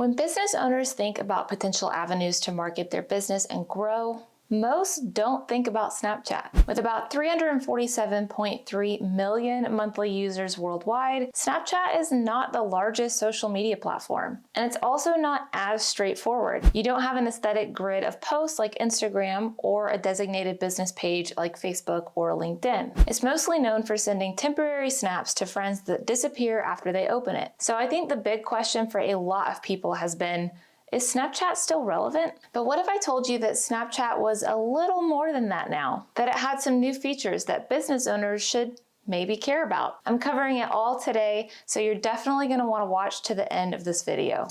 When business owners think about potential avenues to market their business and grow, most don't think about Snapchat. With about 347.3 million monthly users worldwide, Snapchat is not the largest social media platform. And it's also not as straightforward. You don't have an aesthetic grid of posts like Instagram or a designated business page like Facebook or LinkedIn. It's mostly known for sending temporary snaps to friends that disappear after they open it. So I think the big question for a lot of people has been, is Snapchat still relevant? But what if I told you that Snapchat was a little more than that now? That it had some new features that business owners should maybe care about? I'm covering it all today, so you're definitely gonna wanna watch to the end of this video.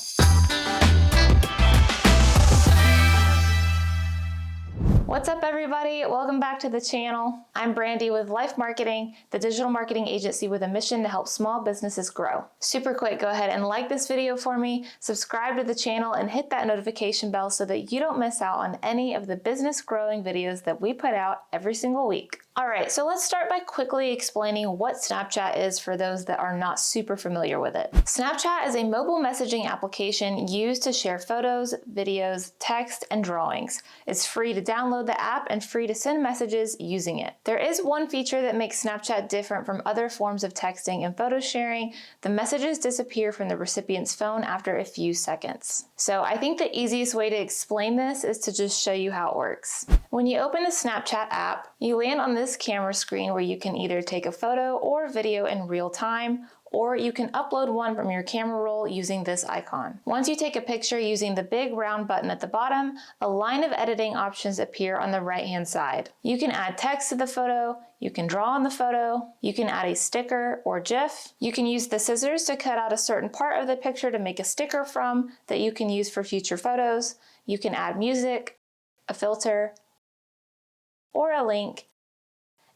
What's up, everybody? Welcome back to the channel. I'm Brandy with LYFE Marketing, the digital marketing agency with a mission to help small businesses grow. Super quick, go ahead and like this video for me, subscribe to the channel, and hit that notification bell so that you don't miss out on any of the business growing videos that we put out every single week. All right, so let's start by quickly explaining what Snapchat is for those that are not super familiar with it. Snapchat is a mobile messaging application used to share photos, videos, text, and drawings. It's free to download the app and free to send messages using it. There is one feature that makes Snapchat different from other forms of texting and photo sharing. The messages disappear from the recipient's phone after a few seconds. So I think the easiest way to explain this is to just show you how it works. When you open the Snapchat app, you land on this camera screen where you can either take a photo or video in real time, or you can upload one from your camera roll using this icon. Once you take a picture using the big round button at the bottom, a line of editing options appear on the right-hand side. You can add text to the photo, you can draw on the photo, you can add a sticker or GIF, you can use the scissors to cut out a certain part of the picture to make a sticker from that you can use for future photos, you can add music, a filter, or a link,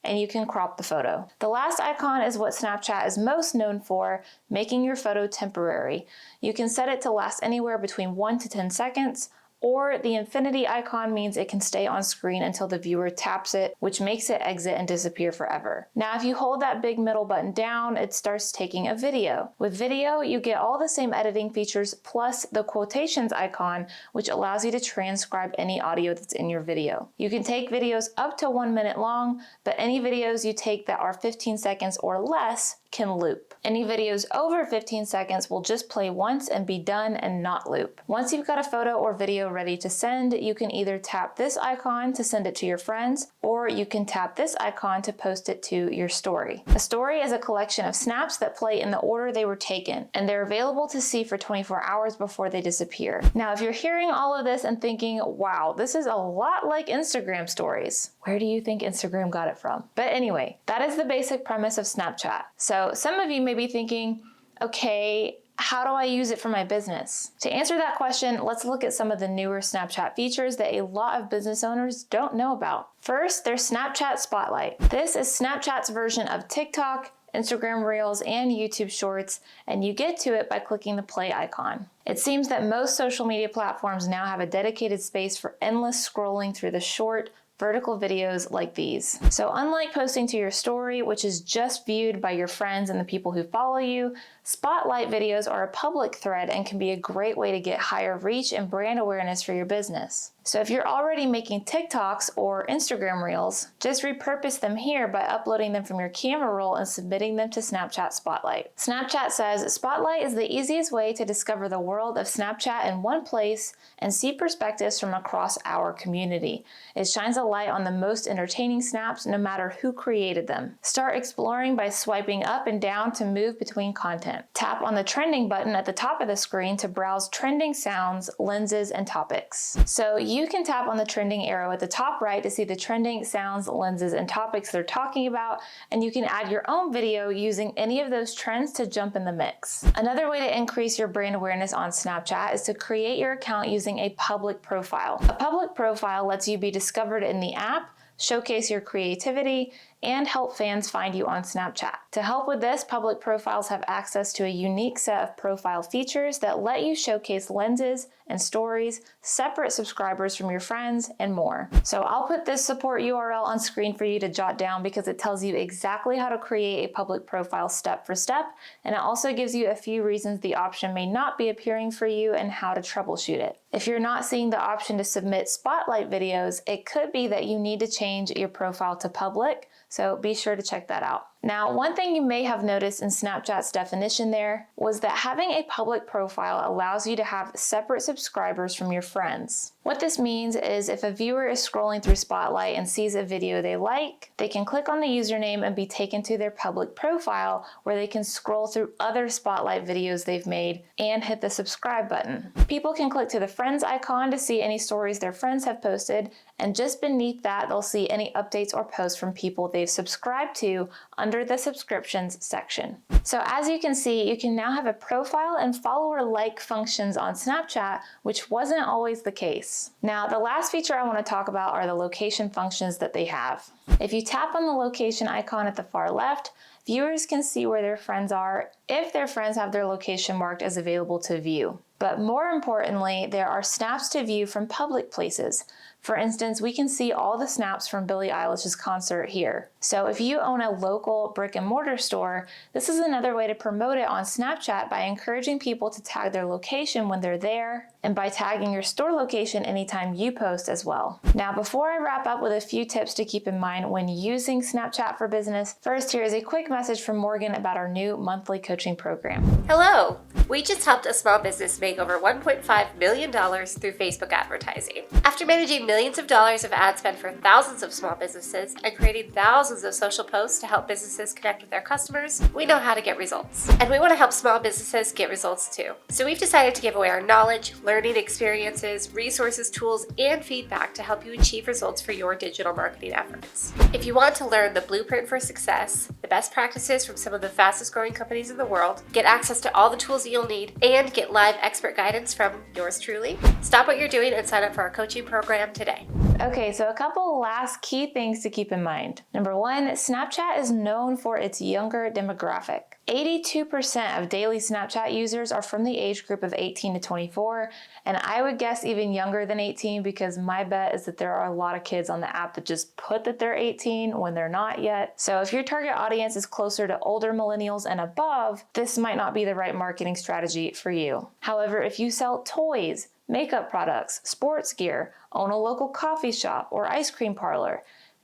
and you can crop the photo. The last icon is what Snapchat is most known for, making your photo temporary. You can set it to last anywhere between 1 to 10 seconds, or the infinity icon means it can stay on screen until the viewer taps it, which makes it exit and disappear forever. Now, if you hold that big middle button down, it starts taking a video. With video, you get all the same editing features plus the quotations icon, which allows you to transcribe any audio that's in your video. You can take videos up to 1 minute long, but any videos you take that are 15 seconds or less can loop. Any videos over 15 seconds will just play once and be done and not loop. Once you've got a photo or video ready to send, you can either tap this icon to send it to your friends, or you can tap this icon to post it to your story. A story is a collection of snaps that play in the order they were taken, and they're available to see for 24 hours before they disappear. Now, if you're hearing all of this and thinking, wow, this is a lot like Instagram stories, where do you think Instagram got it from? But anyway, that is the basic premise of Snapchat. So some of you may be thinking, okay, how do I use it for my business? To answer that question, let's look at some of the newer Snapchat features that a lot of business owners don't know about. First, there's Snapchat Spotlight. This is Snapchat's version of TikTok, Instagram Reels, and YouTube Shorts, and you get to it by clicking the play icon. It seems that most social media platforms now have a dedicated space for endless scrolling through the short, vertical videos like these. So unlike posting to your story, which is just viewed by your friends and the people who follow you, Spotlight videos are a public thread and can be a great way to get higher reach and brand awareness for your business. So if you're already making TikToks or Instagram Reels, just repurpose them here by uploading them from your camera roll and submitting them to Snapchat Spotlight. Snapchat says, Spotlight is the easiest way to discover the world of Snapchat in one place and see perspectives from across our community. It shines a light on the most entertaining snaps no matter who created them. Start exploring by swiping up and down to move between content. Tap on the trending button at the top of the screen to browse trending sounds, lenses, and topics. So you can tap on the trending arrow at the top right to see the trending sounds, lenses, and topics they're talking about, and you can add your own video using any of those trends to jump in the mix. Another way to increase your brand awareness on Snapchat is to create your account using a public profile. A public profile lets you be discovered in the app, showcase your creativity, and help fans find you on Snapchat. To help with this, public profiles have access to a unique set of profile features that let you showcase lenses and stories, separate subscribers from your friends, and more. So I'll put this support URL on screen for you to jot down because it tells you exactly how to create a public profile step for step, and it also gives you a few reasons the option may not be appearing for you and how to troubleshoot it. If you're not seeing the option to submit spotlight videos, it could be that you need to change your profile to public, so be sure to check that out. Now, one thing you may have noticed in Snapchat's definition there was that having a public profile allows you to have separate subscribers from your friends. What this means is if a viewer is scrolling through Spotlight and sees a video they like, they can click on the username and be taken to their public profile where they can scroll through other Spotlight videos they've made and hit the subscribe button. People can click to the friends icon to see any stories their friends have posted, and just beneath that they'll see any updates or posts from people they've subscribed to under the subscriptions section. So as you can see, you can now have a profile and follower-like functions on Snapchat, which wasn't always the case. Now, the last feature I want to talk about are the location functions that they have. If you tap on the location icon at the far left, viewers can see where their friends are if their friends have their location marked as available to view. But more importantly, there are snaps to view from public places. For instance, we can see all the snaps from Billie Eilish's concert here. So if you own a local brick and mortar store, this is another way to promote it on Snapchat by encouraging people to tag their location when they're there, and by tagging your store location anytime you post as well. Now, before I wrap up with a few tips to keep in mind when using Snapchat for business, first here is a quick message from Morgan about our new monthly coaching program. Hello! We just helped a small business make over $1.5 million through Facebook advertising. After managing millions of dollars of ad spend for thousands of small businesses and creating thousands of social posts to help businesses connect with their customers, we know how to get results. And we want to help small businesses get results too. So we've decided to give away our knowledge, learning experiences, resources, tools, and feedback to help you achieve results for your digital marketing efforts. If you want to learn the blueprint for success, the best practices from some of the fastest growing companies in the world, get access to all the tools you'll need, and get live expert guidance from yours truly, stop what you're doing and sign up for our coaching program today. Okay, so a couple last key things to keep in mind. Number one, Snapchat is known for its younger demographic. 82% of daily Snapchat users are from the age group of 18 to 24, and I would guess even younger than 18 because my bet is that there are a lot of kids on the app that just put that they're 18 when they're not yet. So if your target audience is closer to older millennials and above, this might not be the right marketing strategy for you. However, if you sell toys, makeup products, sports gear, own a local coffee shop or ice cream parlor,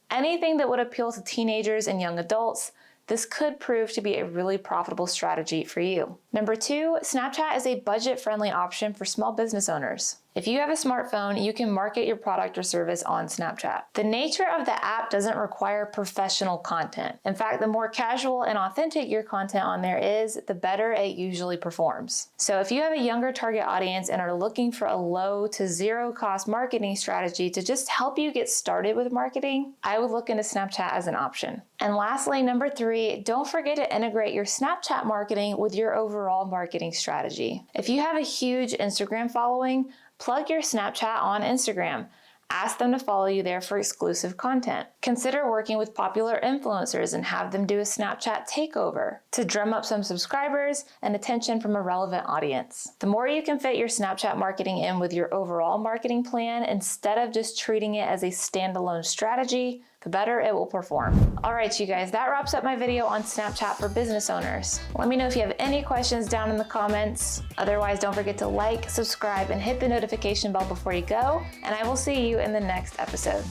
anything that would appeal to teenagers and young adults, this could prove to be a really profitable strategy for you. Number two, Snapchat is a budget-friendly option for small business owners. If you have a smartphone, you can market your product or service on Snapchat. The nature of the app doesn't require professional content. In fact, the more casual and authentic your content on there is, the better it usually performs. So if you have a younger target audience and are looking for a low to zero cost marketing strategy to just help you get started with marketing, I would look into Snapchat as an option. And lastly, number three, don't forget to integrate your Snapchat marketing with your overall marketing strategy. If you have a huge Instagram following, plug your Snapchat on Instagram. Ask them to follow you there for exclusive content. Consider working with popular influencers and have them do a Snapchat takeover to drum up some subscribers and attention from a relevant audience. The more you can fit your Snapchat marketing in with your overall marketing plan instead of just treating it as a standalone strategy, the better it will perform. All right, you guys, that wraps up my video on Snapchat for business owners. Let me know if you have any questions down in the comments. Otherwise, don't forget to like, subscribe, and hit the notification bell before you go, and I will see you in the next episode.